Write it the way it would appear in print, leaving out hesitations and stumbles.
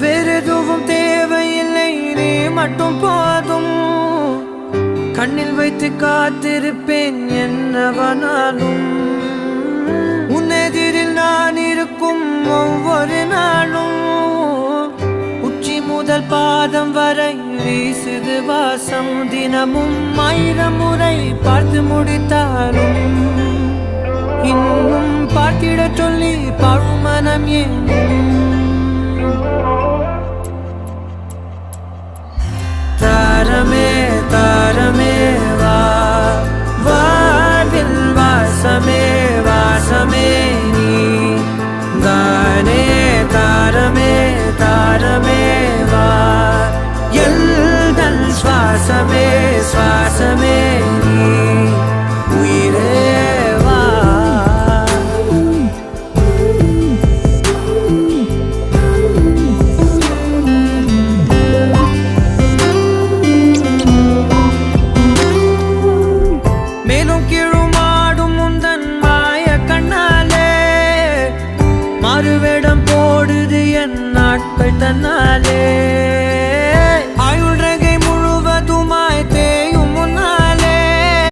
வேறெதுவும் தேவையில்லை, நீ மட்டும் போதும். கண்ணில் வைத்து காத்திருப்பேன் என்னவனாலும். உன்னெதிரில் நான் இருக்கும் ஒவ்வொரு நாளும். உச்சி முதல் பாதம் வரை வீசுது வாசம். தினமும் 1000 முறை பார்த்து முடித்தாலும் இன்னும் பார்த்திட சொல்லி பழுமனம் ஏன்? தாரமே தாரமே வா, வாழ்வில் வாசமே வாசமே நீ தானே. தாரமே தாரமே வா, எல்தன் சுவாசமே சுவாசமே நீ உயிரே வா. மேலும் கீழுமாடும் முந்தன் மாய கண்ணாலே மாறுவேடம் போடுது என் நாட்கள் தன்னாலே.